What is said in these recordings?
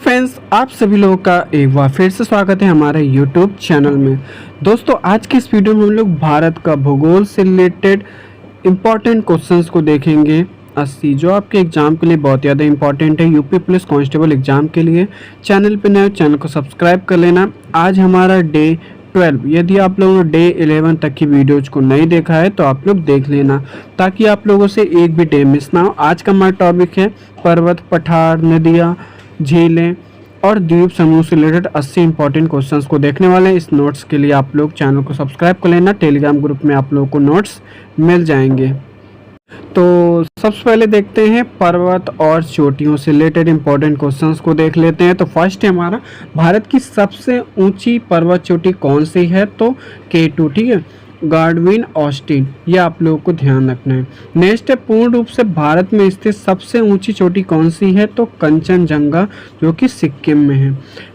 Friends, आप सभी लोगों का एक बार फिर से स्वागत है हमारे यूट्यूब चैनल में। दोस्तों, आज की इस वीडियो में हम लोग भारत का भूगोल से रिलेटेड इम्पॉर्टेंट क्वेश्चंस को देखेंगे 80, जो आपके एग्जाम के लिए बहुत ज़्यादा इंपॉर्टेंट है, यूपी पुलिस कांस्टेबल एग्जाम के लिए। चैनल पे नए, चैनल को सब्सक्राइब कर लेना। आज हमारा डे 12, यदि आप लोगों ने डे 11 तक की वीडियोज को नहीं देखा है तो आप लोग देख लेना, ताकि आप लोगों से एक भी डे मिस ना हो। आज का हमारा टॉपिक है पर्वत, पठार, नदियाँ, झीलें और द्वीप समूह से रिलेटेड 80 इंपॉर्टेंट क्वेश्चंस को देखने वाले हैं। इस नोट्स के लिए आप लोग चैनल को सब्सक्राइब कर लेना। टेलीग्राम ग्रुप में आप लोगों को नोट्स मिल जाएंगे। तो सबसे पहले देखते हैं पर्वत और चोटियों से रिलेटेड इंपॉर्टेंट क्वेश्चंस को देख लेते हैं। तो फर्स्ट है हमारा, भारत की सबसे ऊंची पर्वत चोटी कौन सी है? तो K2, ठीक है, गार्डविन ऑस्टिन, ये आप लोगों को ध्यान रखना है। नेक्स्ट है, पूर्ण रूप से भारत में स्थित सबसे ऊंची चोटी कौन सी है? तो कंचनजंगा, जो कि सिक्किम में है।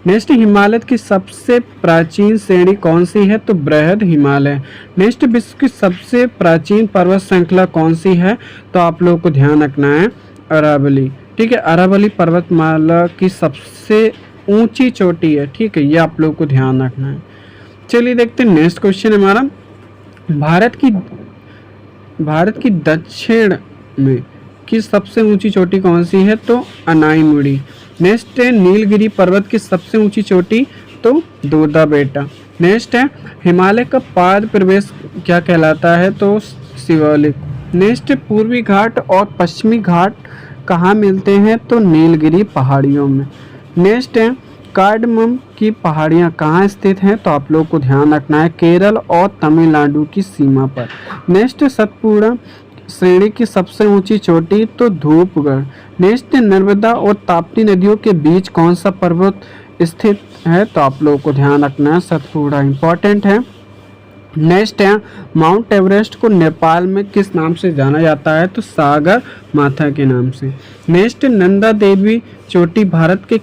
नेक्स्ट, हिमालय की सबसे प्राचीन श्रेणी कौन सी है? तो बृहद हिमालय। नेक्स्ट, विश्व की सबसे प्राचीन पर्वत श्रृंखला कौन सी है? तो आप लोगों को ध्यान रखना है अरावली, ठीक है, अरावली पर्वतमाला की सबसे ऊंची चोटी है, ठीक है, ये आप लोगों को ध्यान रखना है। चलिए देखते हैं नेक्स्ट क्वेश्चन हमारा, भारत की दक्षिण में की सबसे ऊंची चोटी कौन सी है? तो अनाईमुड़ी। नेक्स्ट है, नीलगिरी पर्वत की सबसे ऊंची चोटी? तो दूधा बेटा। नेक्स्ट है, हिमालय का पाद प्रवेश क्या कहलाता है? तो शिवालिक। नेक्स्ट है, पूर्वी घाट और पश्चिमी घाट कहाँ मिलते हैं? तो नीलगिरी पहाड़ियों में। नेक्स्ट है, कार्डमम की पहाड़ियाँ कहाँ स्थित हैं? तो आप लोग को ध्यान रखना है केरल और तमिलनाडु की सीमा पर। नेक्स्ट, सतपुड़ा श्रेणी की सबसे ऊंची चोटी? तो धूपगढ़। नेक्स्ट, नर्मदा और ताप्ती नदियों के बीच कौन सा पर्वत स्थित है? तो आप लोगों को ध्यान रखना है सतपुड़ा, इंपॉर्टेंट है। नेक्स्ट है, माउंट एवरेस्ट को नेपाल में किस नाम से जाना जाता है? तो सागर माथा के नाम से। नेक्स्ट, नंदा देवी चोटी भारत के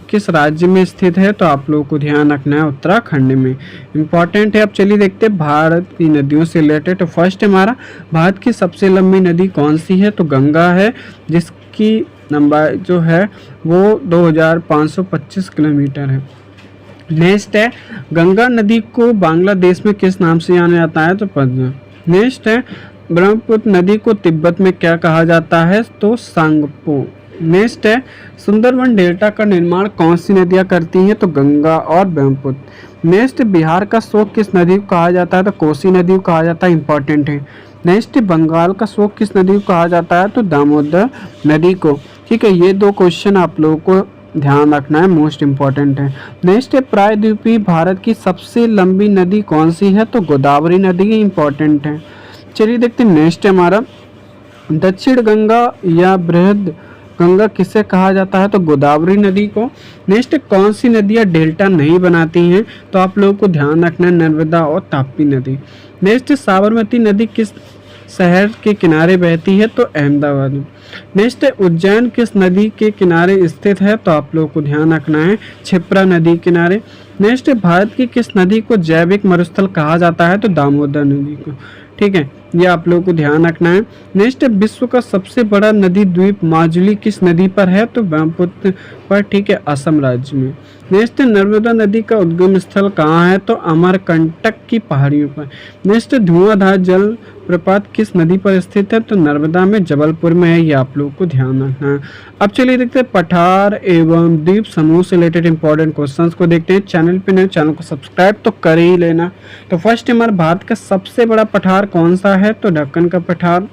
किस राज्य में स्थित है? तो आप लोगों को ध्यान रखना है उत्तराखंड में, इंपॉर्टेंट है। अब चलिए देखते हैं भारत की नदियों से रिलेटेड। तो फर्स्ट हमारा, भारत की सबसे लंबी नदी कौन सी है? तो गंगा है, जिसकी लंबाई जो है वो 2525 किलोमीटर है। नेक्स्ट है, गंगा नदी को बांग्लादेश में किस नाम से जाना जाता है? तो पद्मा। नेक्स्ट है, ब्रह्मपुत्र नदी को तिब्बत में क्या कहा जाता है? तो सांगपो। नेक्स्ट है, सुंदरवन डेल्टा का निर्माण कौन सी नदियां करती हैं? तो गंगा और ब्रह्मपुत्र। नेक्स्ट, बिहार का शोक किस नदी को कहा जाता है? तो कोसी नदी को कहा जाता है, इंपॉर्टेंट है। नेक्स्ट, बंगाल का शोक किस नदी को कहा जाता है? तो दामोदर नदी को, ठीक है। ये दो क्वेश्चन आप लोगों को ध्यान रखना है, मोस्ट इंपॉर्टेंट है। नेक्स्ट है, प्रायद्वीपीय भारत की सबसे लंबी नदी कौन सी है? तो गोदावरी नदी, इंपॉर्टेंट है। चलिए देखते हैं नेक्स्ट है हमारा, दक्षिण गंगा या बृहद गंगा किसे कहा जाता है? तो गोदावरी नदी को। नेक्स्ट, कौन सी नदियाँ डेल्टा नहीं बनाती हैं? तो आप लोगों को ध्यान रखना है नर्मदा और ताप्ती नदी। नेक्स्ट, साबरमती नदी किस शहर के किनारे बहती है? तो अहमदाबाद में। नेक्स्ट, उज्जैन किस नदी के किनारे स्थित है? तो आप लोगों को ध्यान रखना है क्षिप्रा नदी किनारे। नेक्स्ट, भारत की किस नदी को जैविक मरुस्थल कहा जाता है? तो दामोदर नदी को, ठीक है, ये आप लोगों को ध्यान रखना है। नेक्स्ट, विश्व का सबसे बड़ा नदी द्वीप माजुली किस नदी पर है? तो ब्रह्मपुत्र पर, ठीक है, असम राज्य में। नेक्स्ट, नर्मदा नदी का उद्गम स्थल कहाँ है? तो अमरकंटक की पहाड़ियों पर। नेक्स्ट, धुआंधार जल प्रपात किस नदी पर स्थित है? तो नर्मदा में, जबलपुर में है, ये आप लोगों को ध्यान रखना है। अब चलिए देखते हैं पठार एवं द्वीप समूह से रिलेटेड इंपॉर्टेंट क्वेश्चंस को देखते हैं। चैनल पे नए, चैनल को सब्सक्राइब तो कर ही लेना। तो फर्स्ट हमारे भारत का सबसे बड़ा पठार कौन सा है? तो दक्कन का पठार।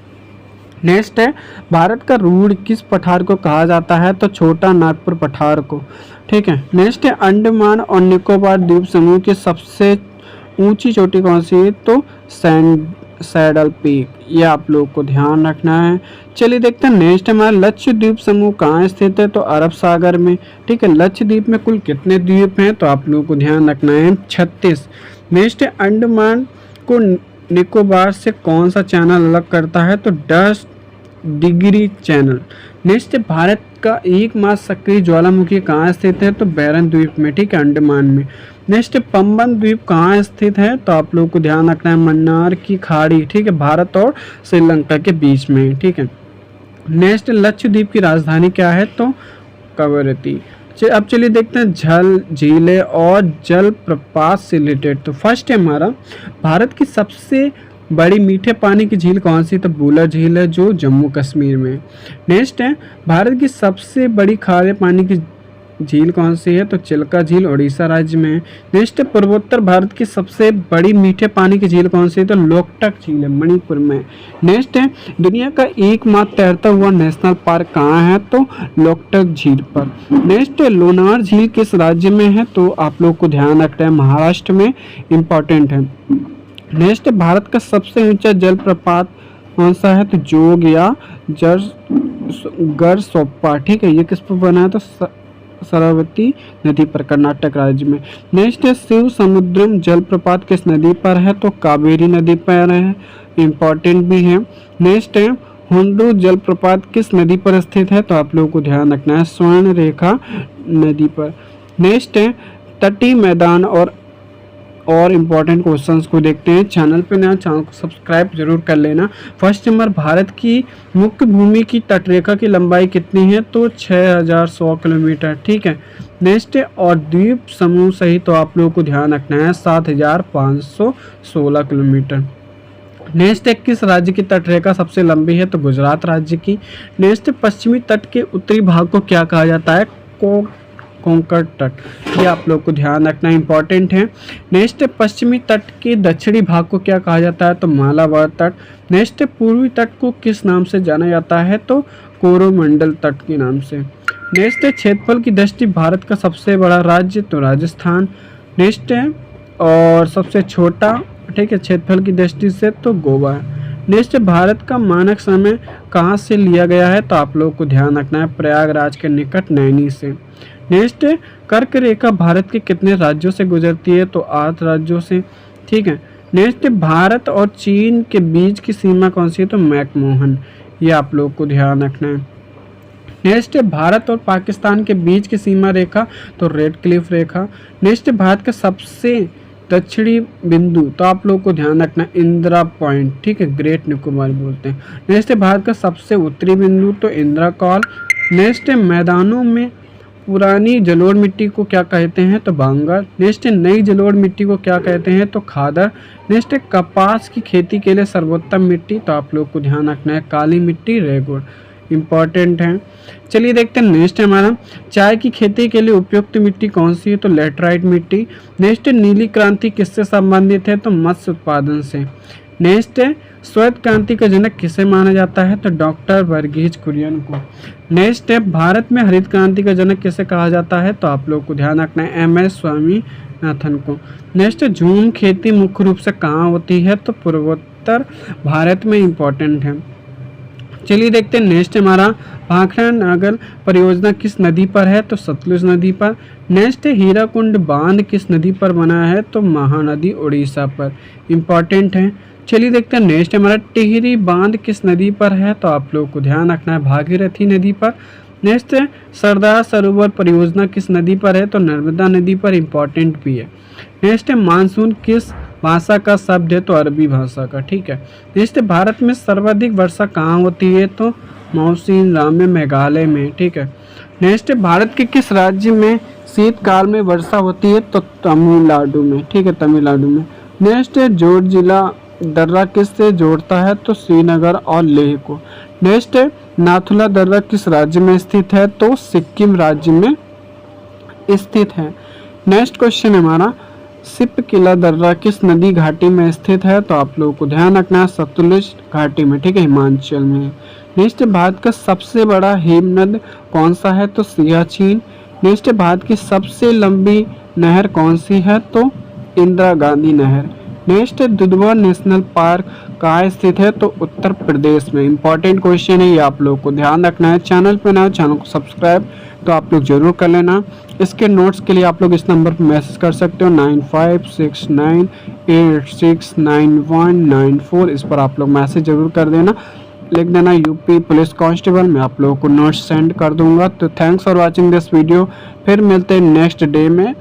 नेक्स्ट है, भारत का रूढ़ किस पठार को कहा जाता है? तो छोटा नागपुर पठार को, ठीक है। नेक्स्ट है, अंडमान और निकोबार द्वीप समूह की सबसे ऊंची चोटी कौन सी है? तो सैडल पीक, ये आप लोग को ध्यान रखना है। चलिए देखते हैं नेक्स्ट हमारा, लक्षद्वीप समूह कहाँ स्थित है? तो अरब सागर में, ठीक है। लक्षद्वीप में कुल कितने द्वीप हैं? तो आप लोगों को ध्यान रखना है 36। नेक्स्ट है, अंडमान को निकोबार से कौन सा चैनल अलग करता है? तो 10 डिग्री चैनल। नेक्स्ट, भारत का एकमात्र सक्रिय ज्वालामुखी कहाँ स्थित है? तो बैरन द्वीप में, ठीक है, अंडमान में। नेक्स्ट, पंबन द्वीप कहाँ स्थित है? तो आप लोगों को ध्यान रखना है मन्नार की खाड़ी, ठीक है, भारत और श्रीलंका के बीच में, ठीक है। नेक्स्ट, लक्षद्वीप की राजधानी क्या है? तो कवरत्ती। अब चलिए देखते हैं जल झीलें और जलप्रपात से रिलेटेड। तो फर्स्ट है हमारा, भारत की सबसे बड़ी मीठे पानी की झील कौन सी? तो बुलर झील है जो जम्मू कश्मीर में। नेक्स्ट है, भारत की सबसे बड़ी खारे पानी की झील कौन सी है? तो चिल्का झील उड़ीसा राज्य में है। नेक्स्ट है, पूर्वोत्तर भारत की सबसे बड़ी मीठे पानी की झील कौन सी है? तो लोकटक झील है मणिपुर में। नेक्स्ट है, दुनिया का एकमात्र तैरता हुआ नेशनल पार्क कहाँ है? तो लोकटक झील पर। नेक्स्ट है, लोनार झील किस राज्य में है? तो आप लोग को ध्यान रखना है महाराष्ट्र में, इंपॉर्टेंट है। नेक्स्ट, भारत का सबसे ऊंचा जलप्रपात कौन सा है? तो जोग या गरसोप्पा, ठीक है। ये किस पर बना है? तो सरस्वती नदी पर, कर्नाटक राज्य में। नेक्स्ट है, शिव समुद्रम जलप्रपात किस नदी पर है? तो कावेरी नदी पर है, इंपॉर्टेंट भी है। नेक्स्ट है, हुंडू जलप्रपात किस नदी पर स्थित है? तो आप लोगों को ध्यान रखना है स्वर्ण रेखा नदी पर। नेक्स्ट है, तटीय मैदान और इम्पॉर्टेंट क्वेश्चंस को देखते हैं। चैनल पे नया, चैनल को सब्सक्राइब जरूर कर लेना। फर्स्ट नंबर, भारत की मुख्य भूमि की तटरेखा की लंबाई कितनी है? तो 6100 किलोमीटर, ठीक है। नेक्स्ट है, और द्वीप समूह सहित तो आप लोगों को ध्यान रखना है 7516 किलोमीटर। नेक्स्ट है, किस राज्य की तटरेखा सबसे लंबी है? तो गुजरात राज्य की। नेक्स्ट, पश्चिमी तट के उत्तरी भाग को क्या कहा जाता है? कोंकण तट, ये आप लोग को ध्यान रखना इंपॉर्टेंट है। नेक्स्ट, पश्चिमी तट के दक्षिणी भाग को क्या कहा जाता है? तो मालाबार तट। नेक्स्ट, पूर्वी तट को किस नाम से जाना जाता है? तो कोरोमंडल तट के नाम से। नेक्स्ट है, क्षेत्रफल की दृष्टि भारत का सबसे बड़ा राज्य? तो राजस्थान। नेक्स्ट है, और सबसे छोटा, ठीक है, क्षेत्रफल की दृष्टि से तो गोवा है। नेक्स्ट, भारत का मानक समय कहाँ से लिया गया है? तो आप लोग को ध्यान रखना है प्रयागराज के निकट नैनी से। नेक्स्ट, कर्क रेखा भारत के कितने राज्यों से गुजरती है? तो 8 राज्यों से, ठीक है। नेक्स्ट, भारत और चीन के बीच की सीमा कौन सी है? तो मैकमोहन, ये आप लोग को ध्यान रखना है। नेक्स्ट, भारत और पाकिस्तान के बीच की सीमा रेखा? तो रेड क्लिफ रेखा। नेक्स्ट, भारत का सबसे दक्षिणी बिंदु? तो आप लोग को ध्यान रखना इंदिरा पॉइंट, ठीक है, ग्रेट निकोबार बोलते हैं। नेक्स्ट, भारत का सबसे उत्तरी बिंदु? तो इंदिरा कॉल। नेक्स्ट, मैदानों में पुरानी जलोढ़ मिट्टी को क्या कहते हैं? तो बांगर। नेक्स्ट, नई जलोढ़ मिट्टी को क्या कहते हैं? तो खादर। नेक्स्ट, कपास की खेती के लिए सर्वोत्तम मिट्टी? तो आप लोग को ध्यान रखना है काली मिट्टी, रेगुड़, इंपॉर्टेंट है। चलिए देखते हैं नेक्स्ट हमारा, चाय की खेती के लिए उपयुक्त मिट्टी कौन सी है? तो लेटराइट मिट्टी। नेक्स्ट, नीली क्रांति किससे संबंधित है? तो मत्स्य उत्पादन से। नेक्स्ट है, श्वेत क्रांति का जनक किसे माना जाता है? तो डॉक्टर वर्गीज कुरियन को। नेक्स्ट है, भारत में हरित क्रांति का जनक किसे कहा जाता है? तो आप लोग को ध्यान रखना है MS स्वामीनाथन को। नेक्स्ट, झूम खेती मुख्य रूप से कहाँ होती है? तो पूर्वोत्तर भारत में, इंपॉर्टेंट है। चलिए देखते हैं नेक्स्ट हमारा, भाखड़ा नागल परियोजना किस नदी पर है? तो सतलुज नदी पर। नेक्स्ट, हीराकुंड बांध किस नदी पर बना है? तो महानदी उड़ीसा पर, इंपॉर्टेंट है। चलिए देखते हैं नेक्स्ट हमारा, टिहरी बांध किस नदी पर है? तो आप लोग को ध्यान रखना है भागीरथी नदी पर। नेक्स्ट है, सरदार सरोवर परियोजना किस नदी पर है? तो नर्मदा नदी पर, इंपॉर्टेंट भी है। नेक्स्ट है, मानसून किस भाषा का शब्द है? तो अरबी भाषा का, ठीक है। नेक्स्ट, भारत में सर्वाधिक वर्षा कहाँ होती है? तो मौसिन राम में, मेघालय में, ठीक है। नेक्स्ट, भारत के किस राज्य में शीतकाल में वर्षा होती है? तो तमिलनाडु में, ठीक है, तमिलनाडु में। नेक्स्ट है, जोड़ जिला दर्रा किससे जोड़ता है? तो श्रीनगर और लेह को। नेक्स्ट है, नाथुला दर्रा किस राज्य में स्थित है? तो सिक्किम राज्य में स्थित है। नेक्स्ट क्वेश्चन हमारा, सिप किला दर्रा किस नदी घाटी में स्थित है? तो आप लोगों को ध्यान रखना है सतलुज घाटी में, ठीक है, हिमाचल में। नेक्स्ट, भारत का सबसे बड़ा हिमनद कौन सा है? तो सियाचिन। नेक्स्ट, भारत की सबसे लंबी नहर कौन सी है? तो इंदिरा गांधी नहर। नेक्स्ट, दुधवा नेशनल पार्क कहाँ स्थित है? तो उत्तर प्रदेश में, इंपॉर्टेंट क्वेश्चन है, ये आप लोग को ध्यान रखना है। चैनल पे नया, चैनल को सब्सक्राइब तो आप लोग जरूर कर लेना। इसके नोट्स के लिए आप लोग इस नंबर पर मैसेज कर सकते हो 9569869194, इस पर आप लोग मैसेज जरूर कर देना, लिख देना यूपी पुलिस कांस्टेबल, मैं आप लोगों को नोट्स सेंड कर दूंगा। तो thanks for watching this video, फिर मिलते हैं नेक्स्ट डे में।